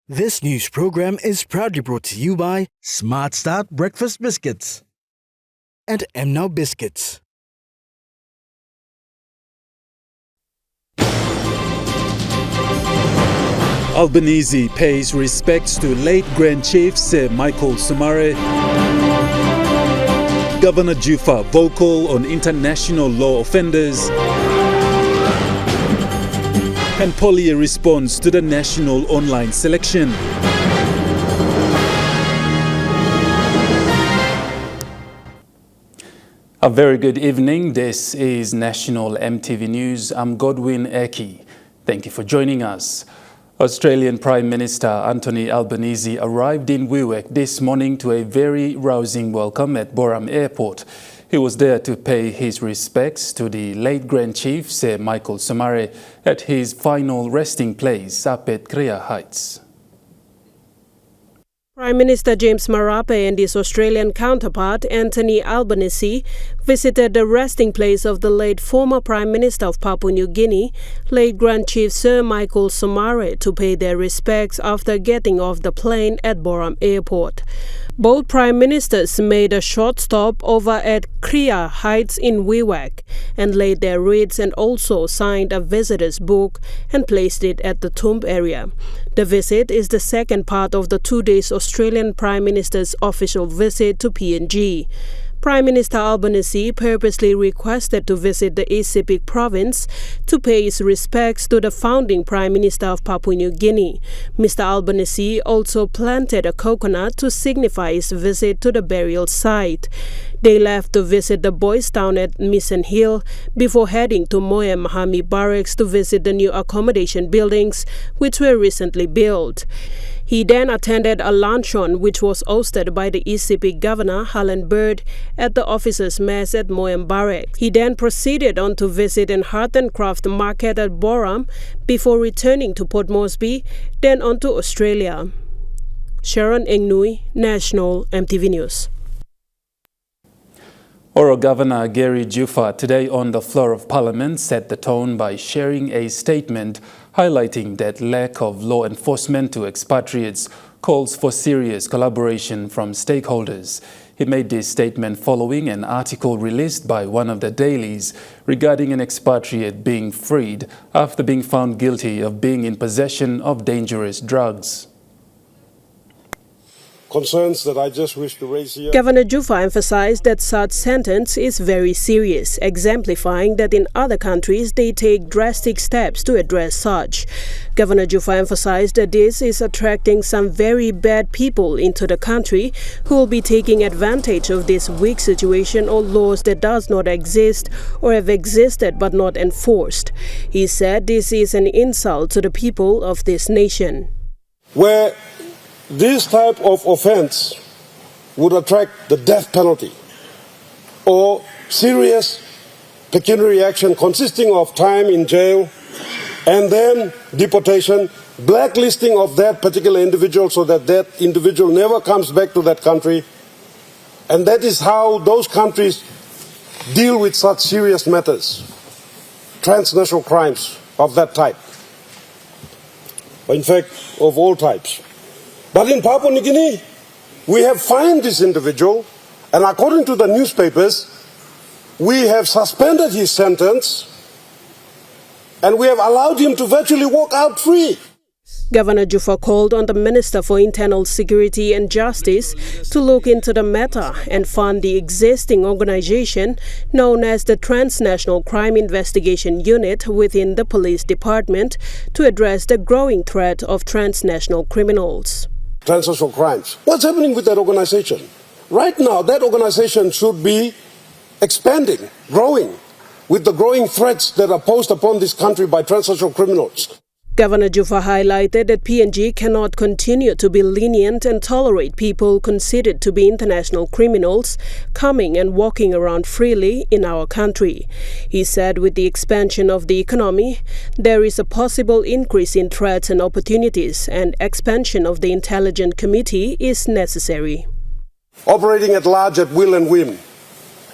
This news program is proudly brought to you by Smart Start Breakfast Biscuits and Now Biscuits. Albanese pays respects to late Grand Chief Sir Michael Sumare. Governor Jufa vocal on international law offenders. And Polio responds to the national online selection. A very good evening. This is National EMTV News. I'm Godwin Eki. Thank you for joining us. Australian Prime Minister Anthony Albanese arrived in Wewak this morning to a very rousing welcome at Boram Airport. He was there to pay his respects to the late Grand Chief Sir Michael Sumare at his final resting place up at Krea Heights. Prime Minister James Marape and his Australian counterpart Anthony Albanese visited the resting place of the late former Prime Minister of Papua New Guinea, late Grand Chief Sir Michael Sumare, to pay their respects after getting off the plane at Boram Airport. Both Prime Ministers made a short stop over at Krea Heights in Wewak and laid their wreaths and also signed a visitor's book and placed it at the tomb area. The visit is the second part of the 2 days Australian Prime Minister's official visit to PNG. Prime Minister Albanese purposely requested to visit the East Sepik province to pay his respects to the founding Prime Minister of Papua New Guinea. Mr. Albanese also planted a coconut to signify his visit to the burial site. They left to visit the boys' town at Mission Hill before heading to Moya Mahami Barracks to visit the new accommodation buildings which were recently built. He then attended a luncheon which was hosted by the East Sepik Governor Harlan Bird at the officers' mess at Moyam Barracks. He then proceeded on to visit an art and craft market at Boram before returning to Port Moresby, then on to Australia. Sharon Engnui, National EMTV News. Oro Governor Gary Jufa today on the floor of Parliament set the tone by sharing a statement highlighting that lack of law enforcement to expatriates calls for serious collaboration from stakeholders. He made this statement following an article released by one of the dailies regarding an expatriate being freed after being found guilty of being in possession of dangerous drugs. Concerns that I just wish to raise here. Governor Jufa emphasized that such sentence is very serious, exemplifying that in other countries they take drastic steps to address such. Governor Jufa emphasized that this is attracting some very bad people into the country who will be taking advantage of this weak situation or laws that does not exist or have existed but not enforced. He said this is an insult to the people of this nation. Where this type of offense would attract the death penalty or serious pecuniary action consisting of time in jail and then deportation, blacklisting of that particular individual so that that individual never comes back to that country. And that is how those countries deal with such serious matters, transnational crimes of that type, in fact, of all types. But in Papua New Guinea, we have fined this individual, and according to the newspapers, we have suspended his sentence, and we have allowed him to virtually walk out free. Governor Jufa called on the Minister for Internal Security and Justice to look into the matter and fund the existing organization known as the Transnational Crime Investigation Unit within the Police Department to address the growing threat of transnational criminals. Transnational crimes. What's happening with that organization? Right now, that organization should be expanding, growing, with the growing threats that are posed upon this country by transnational criminals. Governor Jufa highlighted that PNG cannot continue to be lenient and tolerate people considered to be international criminals coming and walking around freely in our country. He said with the expansion of the economy, there is a possible increase in threats and opportunities, and expansion of the intelligence committee is necessary. Operating at large at will and whim,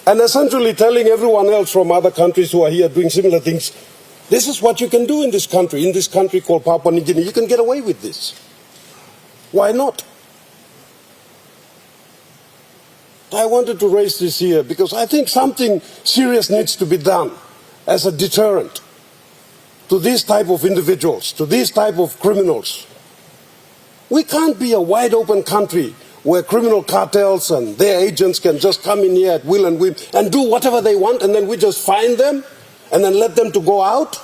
and essentially telling everyone else from other countries who are here doing similar things, this is what you can do in this country called Papua New Guinea. You can get away with this. Why not? I wanted to raise this here because I think something serious needs to be done as a deterrent to these type of individuals, to these type of criminals. We can't be a wide open country where criminal cartels and their agents can just come in here at will and whim and do whatever they want, and then we just fine them and then let them to go out,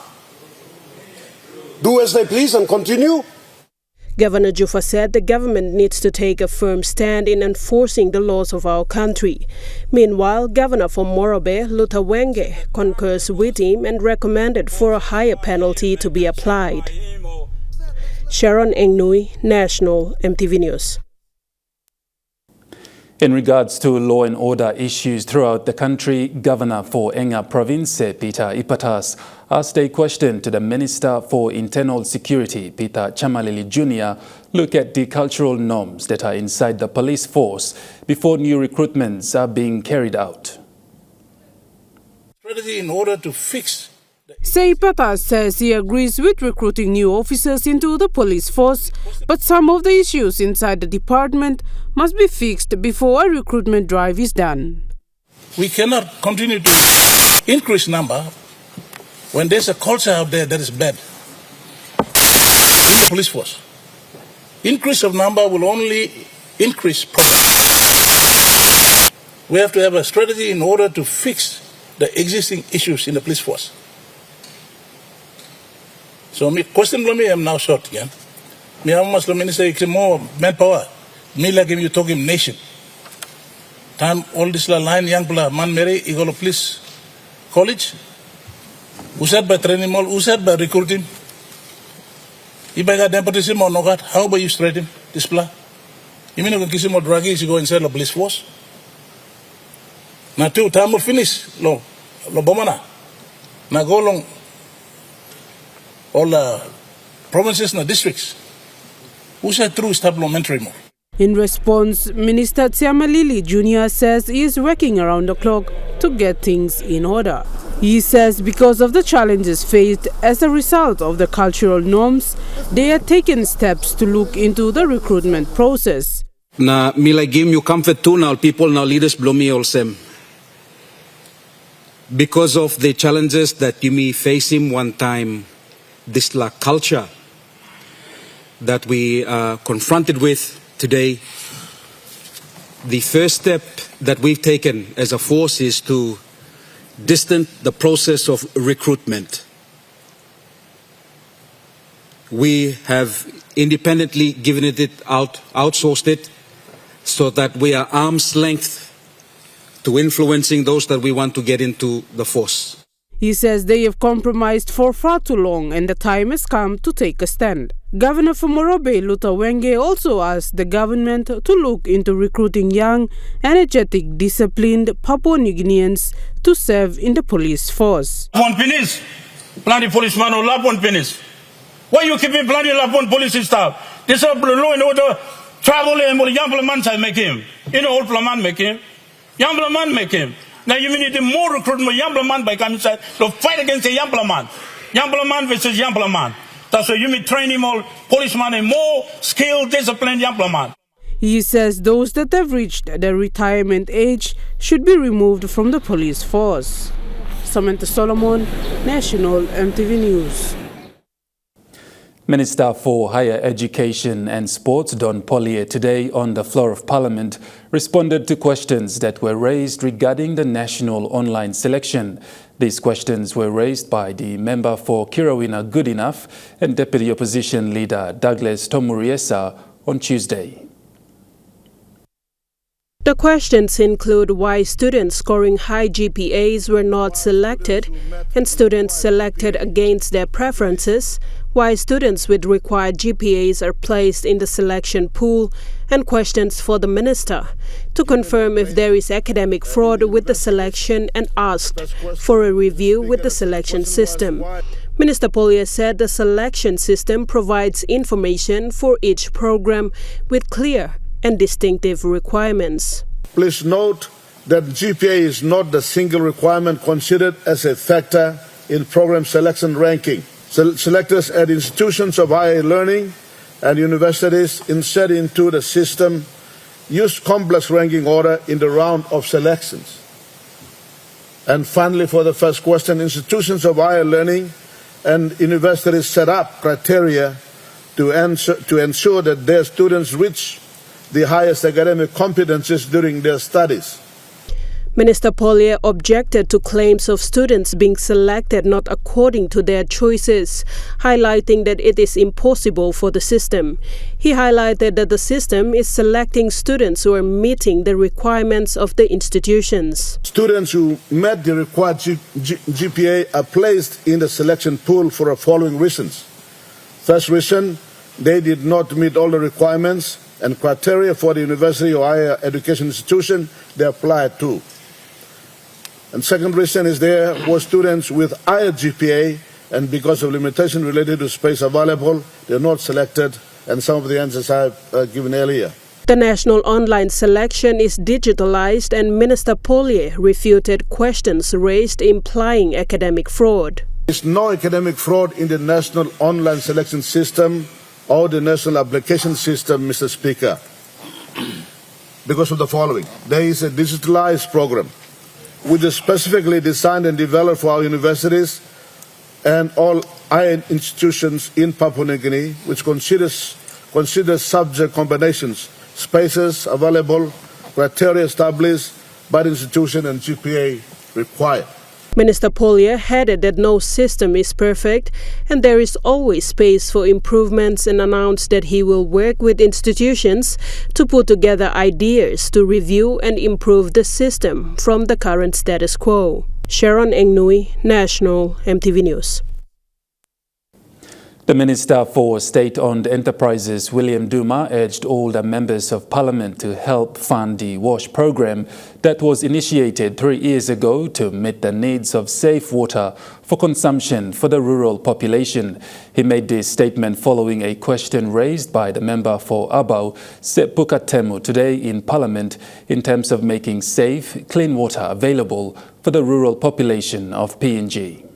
do as they please and continue. Governor Juffa said the government needs to take a firm stand in enforcing the laws of our country. Meanwhile, Governor for Morobe, Luther Wenge, concurs with him and recommended for a higher penalty to be applied. Sharon Engnui, National EMTV News. In regards to law and order issues throughout the country, Governor for Enga Province, Peter Ipatas, asked a question to the Minister for Internal Security, Peter Chamalili Jr., look at the cultural norms that are inside the police force before new recruitments are being carried out. Strategy in order to fix. Ipatas says he agrees with recruiting new officers into the police force, but some of the issues inside the department must be fixed before a recruitment drive is done. We cannot continue to increase number when there's a culture out there that is bad in the police force. Increase of number will only increase problems. We have to have a strategy in order to fix the existing issues in the police force. So my question for me, I'm now short again. Me almost the minister is more manpower. Me like him, you talk him nation. Time all this line young people man marry, you go to police college. Usad by training all, usad by recruiting. If I got nepotism or no got, how about you straight him this plan? You mean you can kiss him or drag you go inside the police force? Now two time will finish lo bomana. Now go long all the provinces and the districts. Who said true supplementary more? In response, Minister Chamalili Jr. says he is working around the clock to get things in order. He says because of the challenges faced as a result of the cultural norms, they have taken steps to look into the recruitment process. Na mila game you comfort to now people now leaders blow me also. Because of the challenges that you may face him one time, this culture that we are confronted with today, the first step that we've taken as a force is to distance the process of recruitment. We have independently given it outsourced it, so that we are arm's length to influencing those that we want to get into the force. He says they have compromised for far too long and the time has come to take a stand. Governor for Morobe, Luther Wenge, also asked the government to look into recruiting young, energetic, disciplined Papua New Guineans to serve in the police force. One penis, plenty policeman or lap one penis. Why you keeping plenty lap one police staff? This is law and order. Travel and what young man say make him. You know, old man make him. Young man make him. Now you need more recruitment young man by coming inside to fight against the young man. Young man versus young man. That's why you may train him all policeman and more skilled, disciplined young man. He says those that have reached the retirement age should be removed from the police force. Samantha Solomon, National EMTV News. Minister for Higher Education and Sports, Don Pollier, today on the floor of Parliament, responded to questions that were raised regarding the national online selection. These questions were raised by the member for Kirawina Goodenough and Deputy Opposition Leader Douglas Tomuriesa on Tuesday. The questions include why students scoring high GPAs were not selected and students selected against their preferences, why students with required GPAs are placed in the selection pool, and questions for the minister to confirm if there is academic fraud with the selection and asked for a review with the selection system. Minister Pollier said the selection system provides information for each program with clear and distinctive requirements. Please note that GPA is not the single requirement considered as a factor in program selection ranking. Selectors at institutions of higher learning and universities inserted into the system use complex ranking order in the round of selections. And finally, for the first question, institutions of higher learning and universities set up criteria to ensure that their students reach the highest academic competencies during their studies. Minister Polye objected to claims of students being selected not according to their choices, highlighting that it is impossible for the system. He highlighted that the system is selecting students who are meeting the requirements of the institutions. Students who met the required GPA are placed in the selection pool for the following reasons. First reason, they did not meet all the requirements and criteria for the university or higher education institution they applied to. And second reason is there were students with higher GPA, and because of limitation related to space available, they're not selected, and some of the answers I've given earlier. The national online selection is digitalized, and Minister Polye refuted questions raised implying academic fraud. There is no academic fraud in the national online selection system or the national application system, Mr. Speaker, because of the following. There is a digitalized program which is specifically designed and developed for our universities and all higher institutions in Papua New Guinea, which considers subject combinations, spaces available, criteria established by the institution, and GPA required. Minister Polye added that no system is perfect and there is always space for improvements, and announced that he will work with institutions to put together ideas to review and improve the system from the current status quo. Sharon Engnui, National EMTV News. The Minister for State-Owned Enterprises, William Duma, urged all the members of Parliament to help fund the WASH program that was initiated 3 years ago to meet the needs of safe water for consumption for the rural population. He made this statement following a question raised by the member for Abau, Sepukatemu, today in Parliament in terms of making safe, clean water available for the rural population of PNG.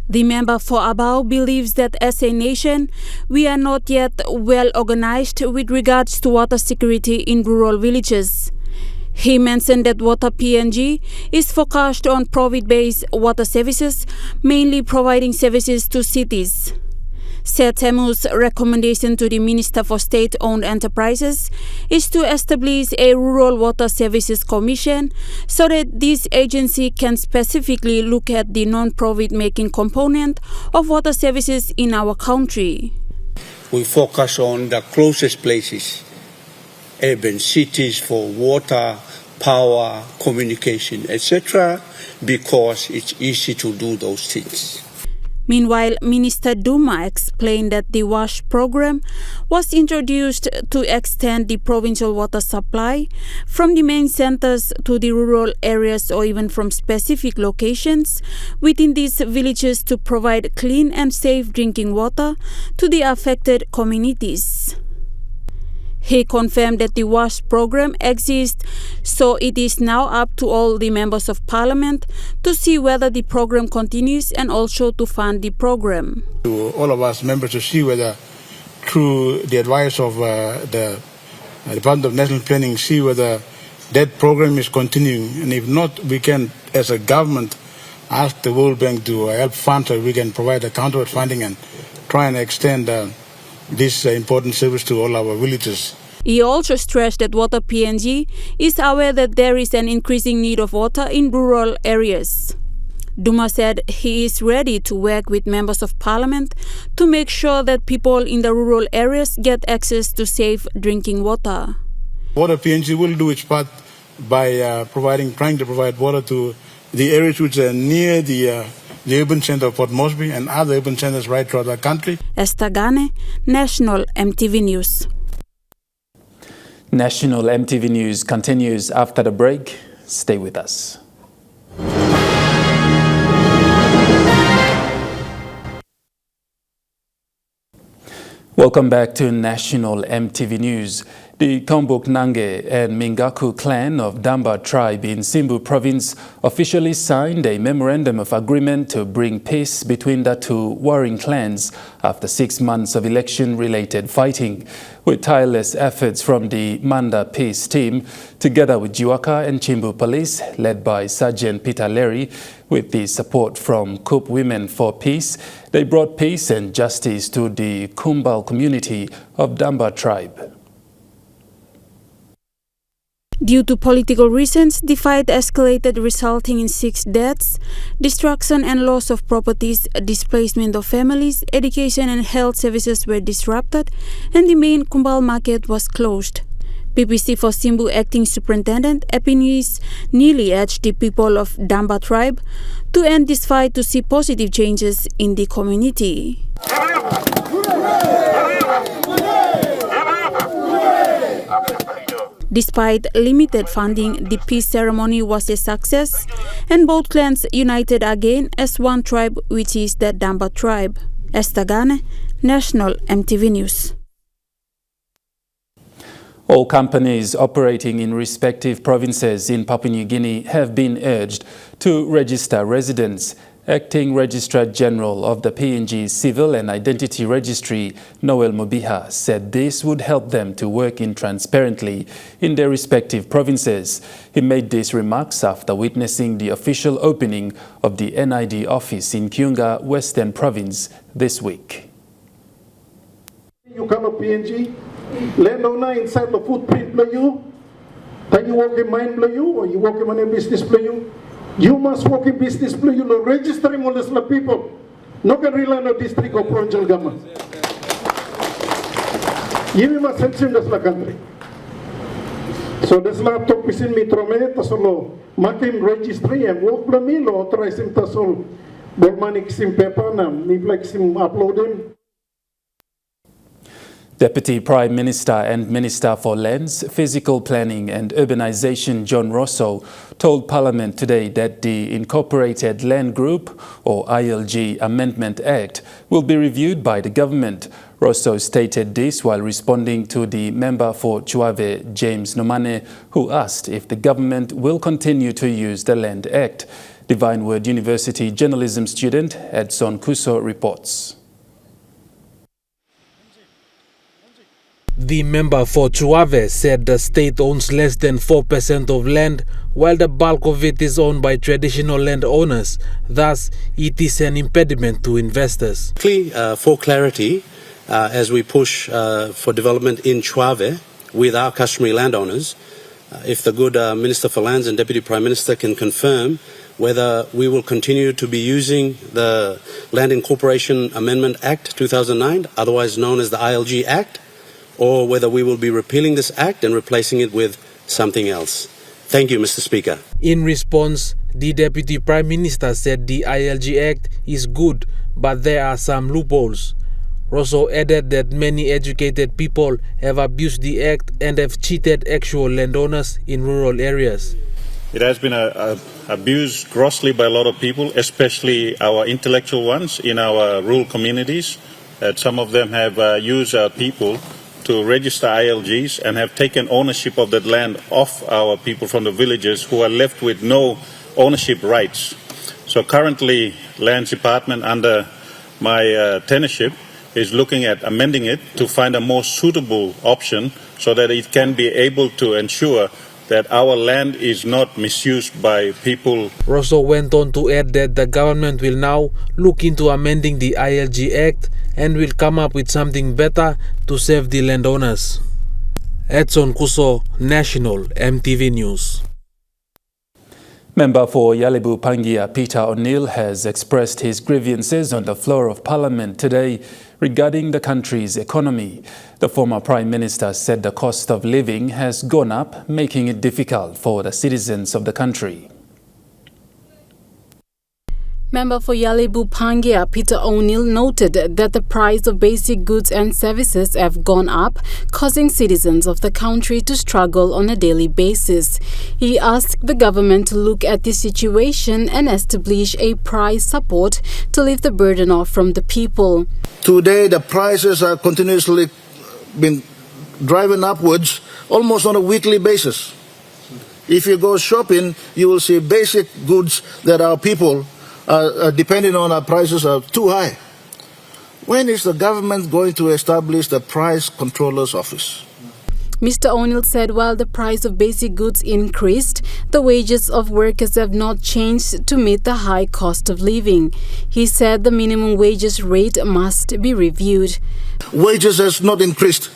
The member for Abau believes that as a nation, we are not yet well organized with regards to water security in rural villages. He mentioned that Water PNG is focused on profit-based water services, mainly providing services to cities. Temu's recommendation to the Minister for State-Owned Enterprises is to establish a Rural Water Services Commission so that this agency can specifically look at the non-profit making component of water services in our country. We focus on the closest places, urban cities for water, power, communication, etc., because it's easy to do those things. Meanwhile, Minister Duma explained that the WASH program was introduced to extend the provincial water supply from the main centers to the rural areas or even from specific locations within these villages to provide clean and safe drinking water to the affected communities. He confirmed that the WASH program exists, so it is now up to all the members of Parliament to see whether the program continues and also to fund the program. To all of us members to see whether, through the advice of the Department of National Planning, see whether that program is continuing. And if not, we can, as a government, ask the World Bank to help fund so we can provide a counterweight funding and try and extend this important service to all our villages. He also stressed that Water PNG is aware that there is an increasing need of water in rural areas. Duma said he is ready to work with members of Parliament to make sure that people in the rural areas get access to safe drinking water. Water PNG will do its part by trying to provide water to the areas which are near the urban center of Port Moresby and other urban centers right throughout the country. Esther Gane, National EMTV News. National EMTV News continues after the break. Stay with us. Welcome back to National EMTV News. The Kombuk Nange and Mingaku clan of Damba tribe in Simbu province officially signed a memorandum of agreement to bring peace between the two warring clans after 6 months of election-related fighting. With tireless efforts from the Manda Peace team, together with Jiwaka and Chimbu Police, led by Sergeant Peter Leary, with the support from Kup Women for Peace, they brought peace and justice to the Kumbal community of Damba tribe. Due to political reasons, the fight escalated, resulting in 6 deaths, destruction and loss of properties, displacement of families, education and health services were disrupted, and the main Kumbal market was closed. PPC for Simbu Acting Superintendent Epinis nearly urged the people of Damba tribe to end this fight to see positive changes in the community. Despite limited funding, the peace ceremony was a success, and both clans united again as one tribe, which is the Damba tribe. Estagane, National EMTV News. All companies operating in respective provinces in Papua New Guinea have been urged to register residents. Acting Registrar General of the PNG Civil and Identity Registry, Noel Mobiha, said this would help them to work transparently in their respective provinces. He made these remarks after witnessing the official opening of the NID office in Kiunga, Western Province this week. You come to PNG, landowner inside the footprint play you, then you work in mine play you, or you work in money business play you. You must work in business play you, registering all these people. No can rely on the district or provincial government. You must help in this country. So this laptop is in Metro Met, so making registry and work for me, authorize him to solve. Bormanik sim paper na, niflex him upload him. Deputy Prime Minister and Minister for Lands, Physical Planning and Urbanization John Rosso told Parliament today that the Incorporated Land Group, or ILG Amendment Act, will be reviewed by the government. Rosso stated this while responding to the member for Chuave, James Nomane, who asked if the government will continue to use the Land Act. Divine Word University journalism student Edson Kuso reports. The member for Chuave said the state owns less than 4% of land, while the bulk of it is owned by traditional landowners. Thus, it is an impediment to investors. For clarity, as we push for development in Chuave with our customary landowners, if the good Minister for Lands and Deputy Prime Minister can confirm whether we will continue to be using the Land Incorporation Amendment Act 2009, otherwise known as the ILG Act, or whether we will be repealing this act and replacing it with something else. Thank you, Mr. Speaker. In response, the Deputy Prime Minister said the ILG Act is good, but there are some loopholes. Rosso added that many educated people have abused the act and have cheated actual landowners in rural areas. It has been abused grossly by a lot of people, especially our intellectual ones in our rural communities. Some of them have used our people to register ILGs and have taken ownership of that land off our people from the villages who are left with no ownership rights. So currently, Lands Department under my tenureship is looking at amending it to find a more suitable option so that it can be able to ensure that our land is not misused by people. Rosso went on to add that the government will now look into amending the ILG Act and will come up with something better to save the landowners. Edson Kuso, National EMTV News. Member for Yalibu Pangia Peter O'Neill has expressed his grievances on the floor of Parliament today regarding the country's economy. The former Prime Minister said the cost of living has gone up, making it difficult for the citizens of the country. Member for Yalibu Pangia Peter O'Neill noted that the price of basic goods and services have gone up, causing citizens of the country to struggle on a daily basis. He asked the government to look at this situation and establish a price support to lift the burden off from the people. Today, the prices are continuously been driven upwards almost on a weekly basis. If you go shopping, you will see basic goods that our people, depending on our prices, are too high. When is the government going to establish the Price Controller's Office? Mr. O'Neill said while the price of basic goods increased, the wages of workers have not changed to meet the high cost of living. He said the minimum wages rate must be reviewed. Wages has not increased.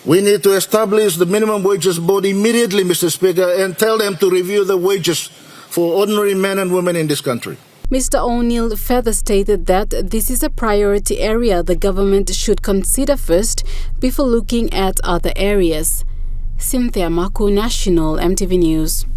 We need to establish the minimum wages board immediately, Mr. Speaker, and tell them to review the wages for ordinary men and women in this country. Mr. O'Neill further stated that this is a priority area the government should consider first before looking at other areas. Cynthia Maku, National EMTV News.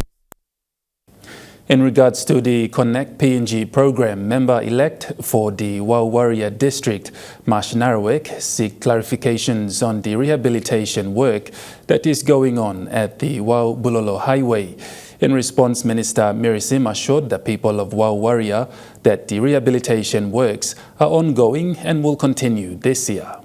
In regards to the Connect PNG program, member-elect for the Wawaria district, Marsh Narawek, seek clarifications on the rehabilitation work that is going on at the Wau Bulolo Highway. In response, Minister Mirisim assured the people of Wawaria that the rehabilitation works are ongoing and will continue this year.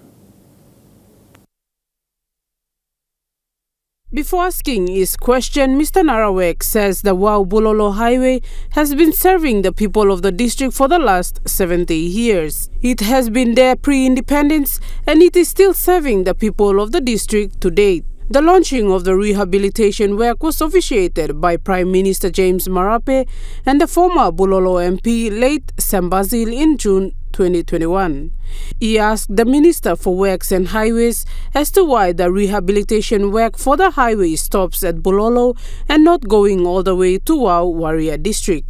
Before asking his question, Mr. Narawek says the Wau Bulolo Highway has been serving the people of the district for the last 70 years. It has been there pre-independence and it is still serving the people of the district to date. The launching of the rehabilitation work was officiated by Prime Minister James Marape and the former Bulolo MP, late Sam Basil, in June 2021. He asked the Minister for Works and Highways as to why the rehabilitation work for the highway stops at Bulolo and not going all the way to Wawaria district.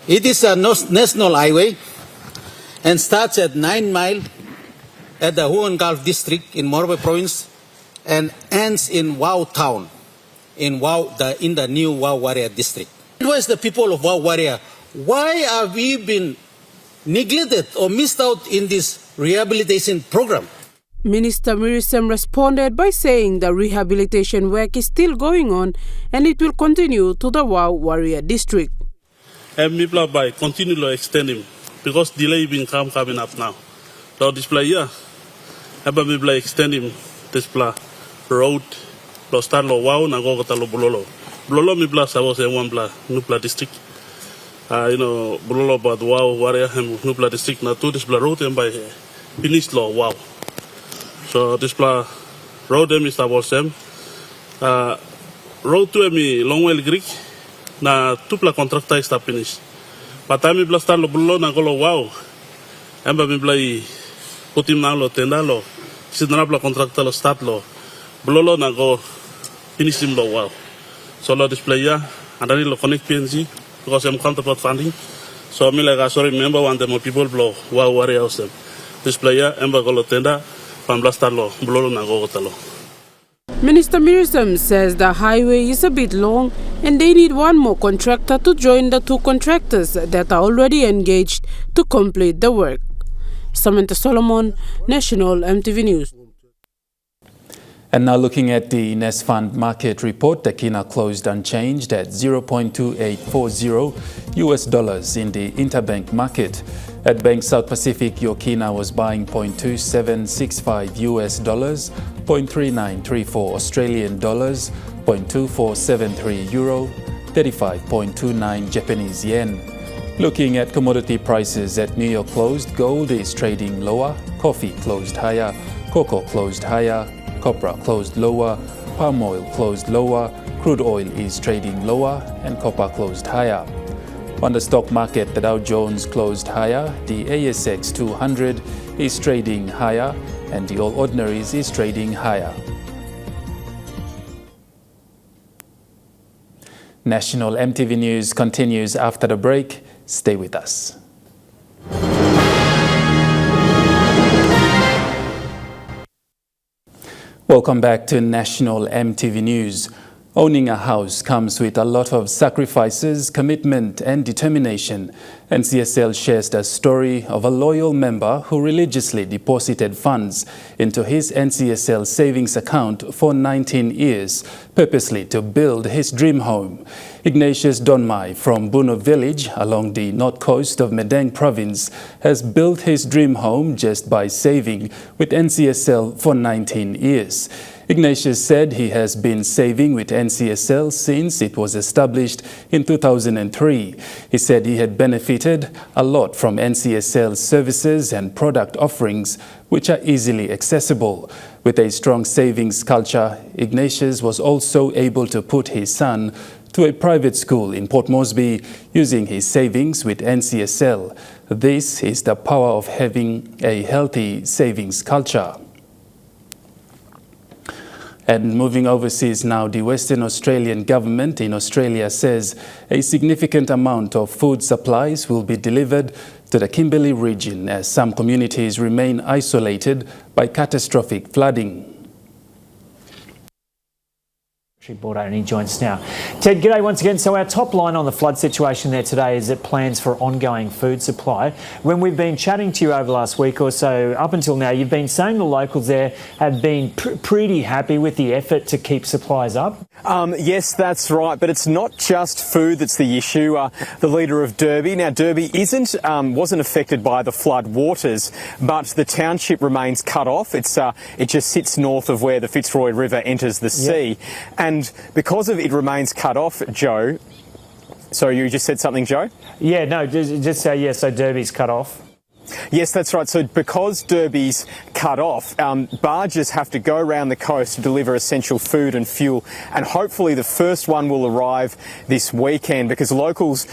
It is a national highway and starts at 9 Mile at the Huon Gulf district in Morobe province and ends in Wau town, in the new Wawaria district. Where's the people of Wawaria? Why have we been neglected or missed out in this rehabilitation program? Minister Mirisim responded by saying the rehabilitation work is still going on and it will continue to the Wawaria district. And people by continue to extend him because delay been coming up now. So display here, and people extend him display road lo start lo Wau na go kata lo Bulolo. Bulolo mi bla sabo se one bla Nupla district. Bulolo bad Wau Waria hem Nupla district na two display road and by finish lo Wau. So display road em is sabo sem. Road to mi Longwell Greek na tupla contractor is finish. But mi bla start lo Bulolo na go lo Wau. Emba mi bla putim na lo tenda lo. Sidna bla contractor lo start lo. Bulolo na go finish him lo Wau. So lo display ya and then lo connect PNG because I'm counterpart funding. So me like sorry remember one the more people blow Wau worry house them. Display ya emba go lo tenda from blast lo Bulolo na go talo. Minister Mirisim says the highway is a bit long and they need one more contractor to join the two contractors that are already engaged to complete the work. Samantha Solomon, National EMTV News. And now looking at the Nest Fund market report, the Kina closed unchanged at $0.2840 in the interbank market. At Bank South Pacific, your Kina was buying $0.2765 $0.3934 Australian dollars, $0.2473 euro, 35.29 Japanese yen. Looking at commodity prices at New York closed, gold is trading lower, coffee closed higher, cocoa closed higher, copra closed lower, palm oil closed lower, crude oil is trading lower, and copper closed higher. On the stock market, the Dow Jones closed higher, the ASX 200 is trading higher, and the All Ordinaries is trading higher. National EMTV News continues after the break. Stay with us. Welcome back to National EMTV News. Owning a house comes with a lot of sacrifices, commitment and determination. NCSL shares the story of a loyal member who religiously deposited funds into his NCSL savings account for 19 years, purposely to build his dream home. Ignatius Donmai from Buno village along the north coast of Medang province has built his dream home just by saving with NCSL for 19 years. Ignatius said he has been saving with NCSL since it was established in 2003. He said he had benefited a lot from NCSL's services and product offerings, which are easily accessible. With a strong savings culture, Ignatius was also able to put his son to a private school in Port Moresby using his savings with NCSL. This is the power of having a healthy savings culture. And moving overseas now, the Western Australian government in Australia says a significant amount of food supplies will be delivered to the Kimberley region as some communities remain isolated by catastrophic flooding. And he joins us now. Ted, g'day once again. So our top line on the flood situation there today is that plans for ongoing food supply. When we've been chatting to you over the last week or so, up until now, you've been saying the locals there have been pretty happy with the effort to keep supplies up. Yes, that's right, but it's not just food that's the issue. The leader of Derby, now Derby wasn't affected by the flood waters, but the township remains cut off. It just sits north of where the Fitzroy River enters the sea. And because of it remains cut off, Joe. Sorry, you just said something, Joe? Yeah, no, just say yes. So Derby's cut off. Yes, that's right. So because Derby's cut off, barges have to go around the coast to deliver essential food and fuel, and hopefully the first one will arrive this weekend, because locals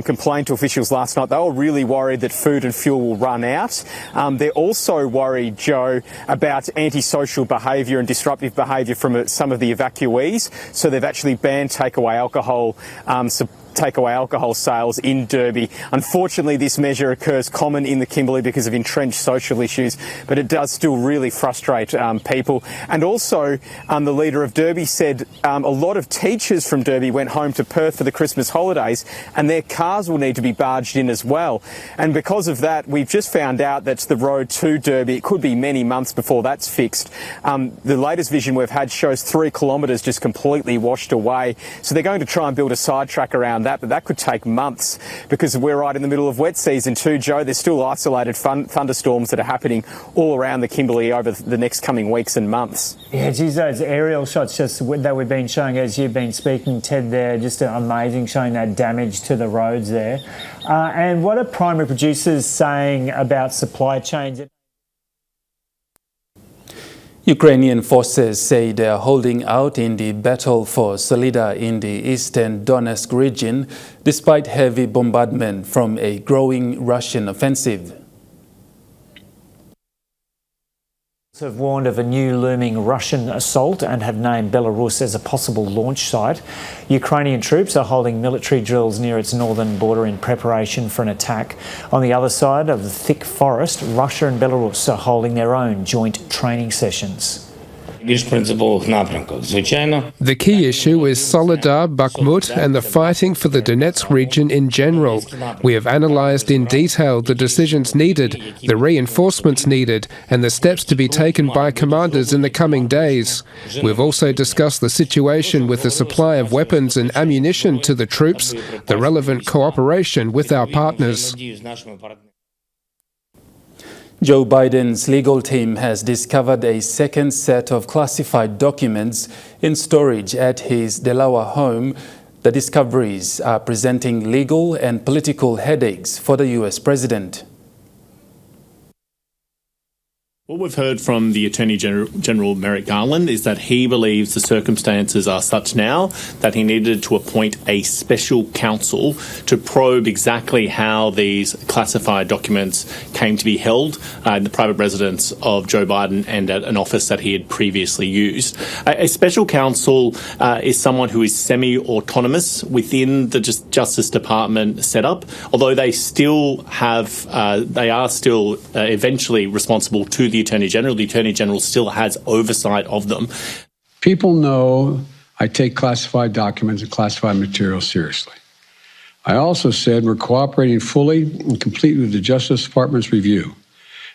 complained to officials last night. They were really worried that food and fuel will run out. They're also worried, Joe, about antisocial behaviour and disruptive behaviour from some of the evacuees. So they've actually banned takeaway alcohol sales in Derby. Unfortunately, this measure occurs common in the Kimberley because of entrenched social issues, but it does still really frustrate people. And also, the leader of Derby said a lot of teachers from Derby went home to Perth for the Christmas holidays, and their cars will need to be barged in as well. And because of that, we've just found out that the road to Derby, it could be many months before that's fixed. The latest vision we've had shows 3 kilometres just completely washed away. So they're going to try and build a sidetrack around that, but that could take months because we're right in the middle of wet season too, Joe. There's still isolated thunderstorms that are happening all around the Kimberley over the next coming weeks and months. Yeah, geez, those aerial shots just that we've been showing as you've been speaking, Ted, there, just amazing, showing that damage to the roads there. And what are primary producers saying about supply chains? Ukrainian forces say they are holding out in the battle for Solida in the eastern Donetsk region, despite heavy bombardment from a growing Russian offensive. Have warned of a new looming Russian assault and have named Belarus as a possible launch site. Ukrainian troops are holding military drills near its northern border in preparation for an attack. On the other side of the thick forest, Russia and Belarus are holding their own joint training sessions. The key issue is Soledar, Bakhmut and the fighting for the Donetsk region in general. We have analysed in detail the decisions needed, the reinforcements needed and the steps to be taken by commanders in the coming days. We've also discussed the situation with the supply of weapons and ammunition to the troops, the relevant cooperation with our partners. Joe Biden's legal team has discovered a second set of classified documents in storage at his Delaware home. The discoveries are presenting legal and political headaches for the U.S. president. What we've heard from the Attorney General Merrick Garland is that he believes the circumstances are such now that he needed to appoint a special counsel to probe exactly how these classified documents came to be held in the private residence of Joe Biden and at an office that he had previously used. A special counsel is someone who is semi-autonomous within the Justice Department setup, although they still have, they are still eventually responsible to the Attorney General. The Attorney General still has oversight of them. People know I take classified documents and classified materials seriously. I also said we're cooperating fully and completely with the Justice Department's review.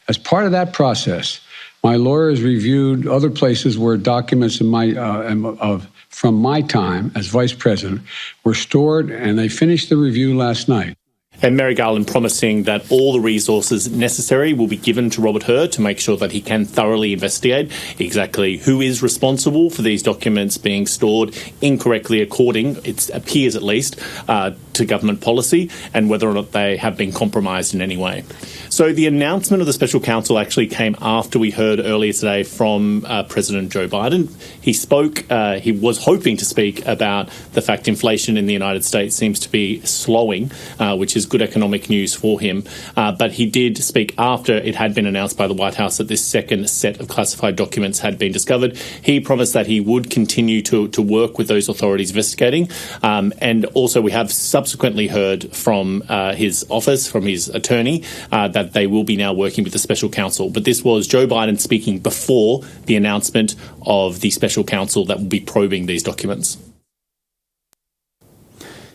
As part of that process, my lawyers reviewed other places where documents from my time as Vice President were stored, and they finished the review last night. And Mary Garland promising that all the resources necessary will be given to Robert Hur to make sure that he can thoroughly investigate exactly who is responsible for these documents being stored incorrectly according, it appears at least, to government policy, and whether or not they have been compromised in any way. So the announcement of the special counsel actually came after we heard earlier today from President Joe Biden. He spoke, he was hoping to speak about the fact inflation in the United States seems to be slowing, which is good economic news for him. But he did speak after it had been announced by the White House that this second set of classified documents had been discovered. He promised that he would continue to work with those authorities investigating. And also we have subsequently heard from his office, from his attorney, that they will be now working with the special counsel. But this was Joe Biden speaking before the announcement of the special counsel that will be probing these documents.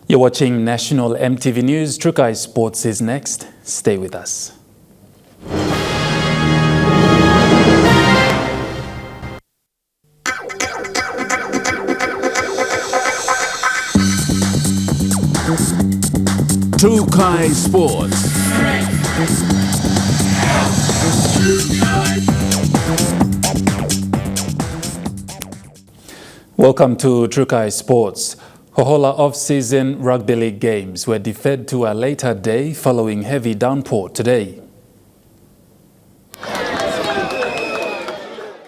You're watching National EMTV News. Trukai Sports is next. Stay with us. Trukai Sports. Welcome to Trukai Sports. Hohola off-season rugby league games were deferred to a later day following heavy downpour today.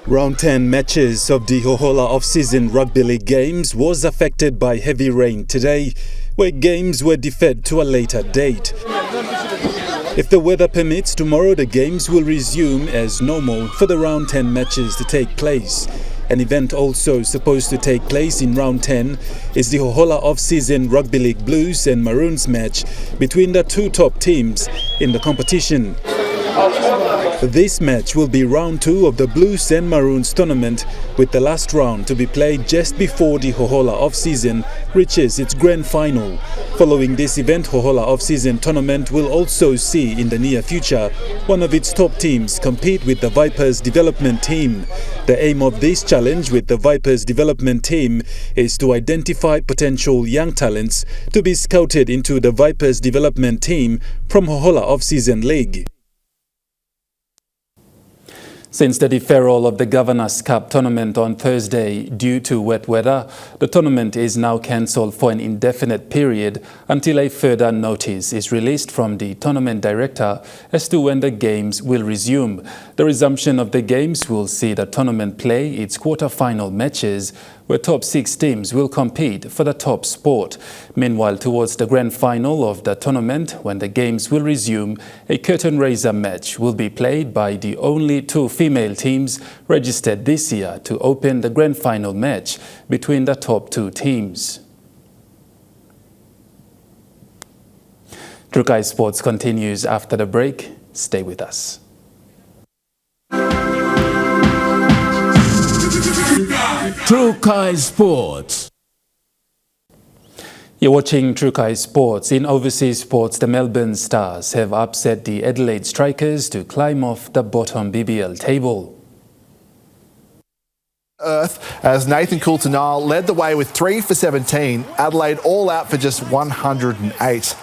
Round 10 matches of the Hohola off-season rugby league games was affected by heavy rain today, where games were deferred to a later date. If the weather permits, tomorrow the games will resume as normal for the round 10 matches to take place. An event also supposed to take place in round 10 is the Hohola off-season Rugby League Blues and Maroons match between the two top teams in the competition. This match will be round 2 of the Blues and Maroons tournament, with the last round to be played just before the Hohola off-season reaches its grand final. Following this event, Hohola off-season tournament will also see in the near future one of its top teams compete with the Vipers development team. The aim of this challenge with the Vipers development team is to identify potential young talents to be scouted into the Vipers development team from Hohola off-season league. Since the deferral of the Governor's Cup tournament on Thursday due to wet weather, the tournament is now cancelled for an indefinite period until a further notice is released from the tournament director as to when the games will resume. The resumption of the games will see the tournament play its quarter-final matches, where top 6 teams will compete for the top spot. Meanwhile, towards the grand final of the tournament, when the games will resume, a curtain raiser match will be played by the only 2 female teams registered this year to open the grand final match between the top 2 teams. Trukai Sports continues after the break. Stay with us. Trukai Sports. You're watching Trukai Sports. In overseas sports, the Melbourne Stars have upset the Adelaide Strikers to climb off the bottom BBL table. As Nathan Coulter-Nile led the way with 3 for 17, Adelaide all out for just 108.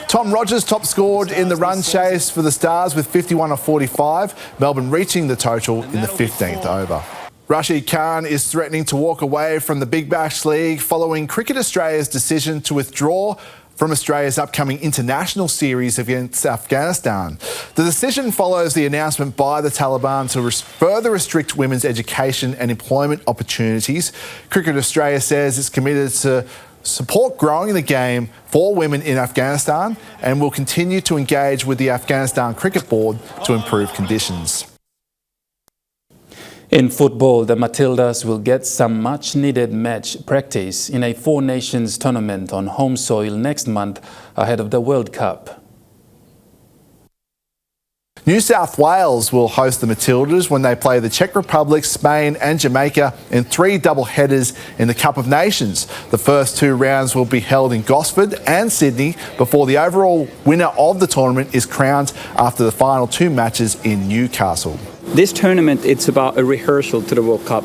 Tom Rogers top scored in the run chase for the Stars with 51 of 45, Melbourne reaching the total in the 15th over. Rashid Khan is threatening to walk away from the Big Bash League following Cricket Australia's decision to withdraw from Australia's upcoming international series against Afghanistan. The decision follows the announcement by the Taliban to further restrict women's education and employment opportunities. Cricket Australia says it's committed to support growing the game for women in Afghanistan and will continue to engage with the Afghanistan Cricket Board to improve conditions. In football, the Matildas will get some much-needed match practice in a 4 Nations tournament on home soil next month ahead of the World Cup. New South Wales will host the Matildas when they play the Czech Republic, Spain and Jamaica in 3 double headers in the Cup of Nations. The first 2 rounds will be held in Gosford and Sydney before the overall winner of the tournament is crowned after the final 2 matches in Newcastle. This tournament, it's about a rehearsal to the World Cup.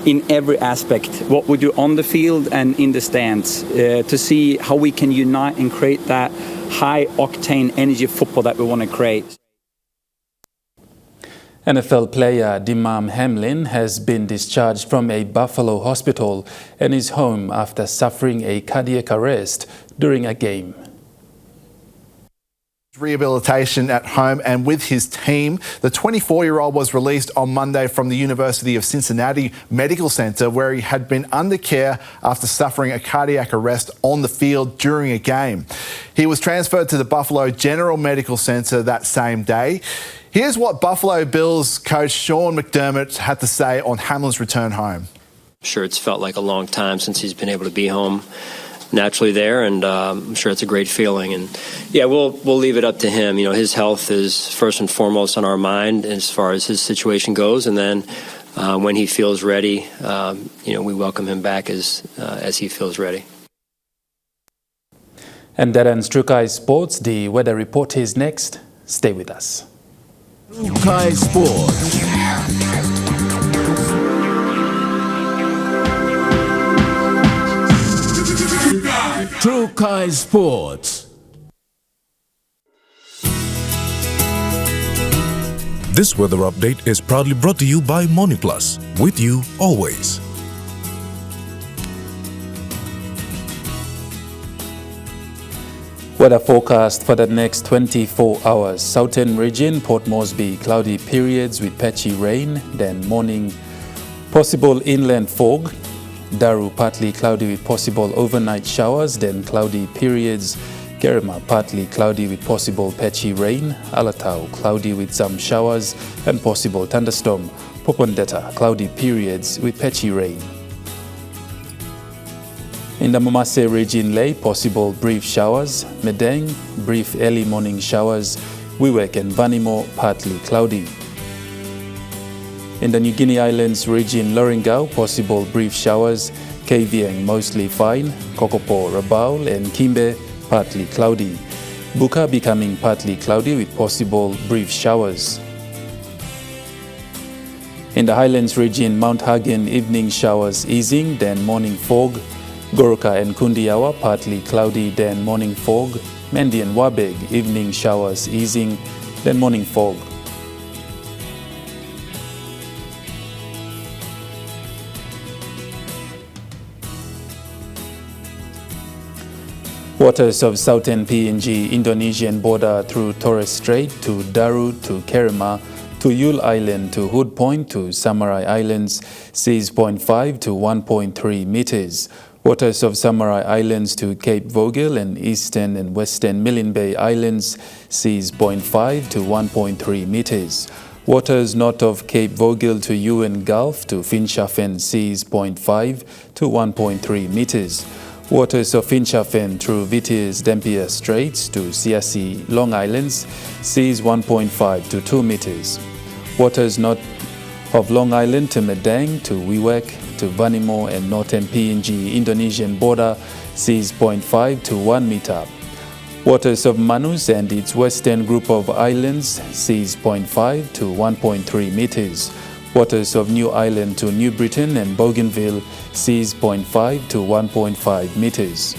in every aspect, what we do on the field and in the stands, to see how we can unite and create that high-octane energy football that we want to create. NFL player Dimam Hamlin has been discharged from a Buffalo hospital and is home after suffering a cardiac arrest during a game. Rehabilitation at home and with his team. The 24-year-old was released on Monday from the University of Cincinnati Medical Center, where he had been under care after suffering a cardiac arrest on the field during a game. He was transferred to the Buffalo General Medical Center that same day. Here's what Buffalo Bills coach Sean McDermott had to say on Hamlin's return home. I'm sure it's felt like a long time since he's been able to be home naturally there, and I'm sure it's a great feeling. And yeah, we'll leave it up to him. You know, his health is first and foremost on our mind as far as his situation goes, and then when he feels ready, we welcome him back as he feels ready. And that ends True Kai Sports. The weather report is next. Stay with us. True Kai Sports. True Kai Sports. This weather update is proudly brought to you by MoniPlus, with you always. Weather forecast for the next 24 hours. Southern region, Port Moresby, cloudy periods with patchy rain, then morning possible inland fog. Daru, partly cloudy with possible overnight showers, then cloudy periods. Kerema, partly cloudy with possible patchy rain. Alatau, cloudy with some showers and possible thunderstorm. Popondetta, cloudy periods with patchy rain. In the Mamase region, Ley, possible brief showers. Medang, brief early morning showers. Wewak and Vanimo, partly cloudy. In the New Guinea Islands region, Loringau, possible brief showers. Kavieng, mostly fine. Kokopo, Rabaul and Kimbe, partly cloudy. Buka becoming partly cloudy with possible brief showers. In the Highlands region, Mount Hagen, evening showers easing, then morning fog. Goroka and Kundiawa, partly cloudy, then morning fog. Mendi and Wabeg, evening showers easing, then morning fog. Waters of southern PNG Indonesian border through Torres Strait to Daru to Kerema to Yule Island to Hood Point to Samurai Islands, seas 0.5 to 1.3 meters. Waters of Samurai Islands to Cape Vogel and eastern and western Milne Bay Islands, seas 0.5 to 1.3 meters. Waters north of Cape Vogel to Yuen Gulf to Finschhafen, seas 0.5 to 1.3 meters. Waters of Finschhafen through Vitis Dampier Straits to Siasi Long Islands, seas 1.5 to 2 meters. Waters north of Long Island to Medang to Wewak to Vanimo and northern PNG Indonesian border, seas 0.5 to 1 meter. Waters of Manus and its western group of islands, seas 0.5 to 1.3 meters. Waters of New Island to New Britain and Bougainville, seas 0.5 to 1.5 meters.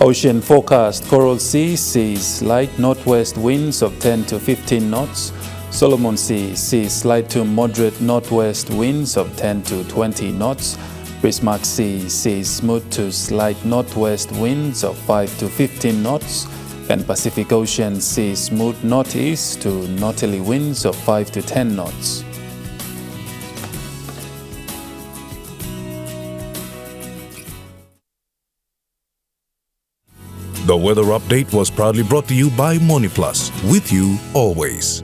Ocean forecast, Coral Sea sees light northwest winds of 10 to 15 knots. Solomon Sea sees slight to moderate northwest winds of 10 to 20 knots. Bismarck Sea sees smooth to slight northwest winds of 5 to 15 knots. And Pacific Ocean sees smooth northeast to northerly winds of 5 to 10 knots. The weather update was proudly brought to you by MoneyPlus, with you always.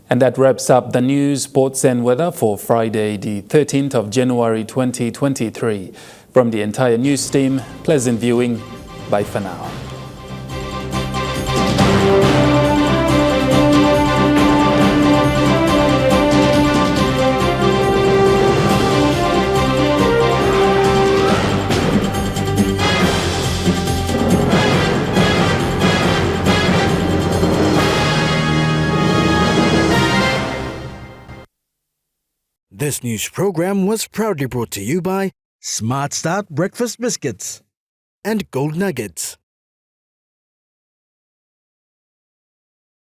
And that wraps up the news, sports and weather for Friday, the 13th of January 2023. From the entire news team, pleasant viewing. Bye for now. This news program was proudly brought to you by Smart Start Breakfast Biscuits and Gold Nuggets.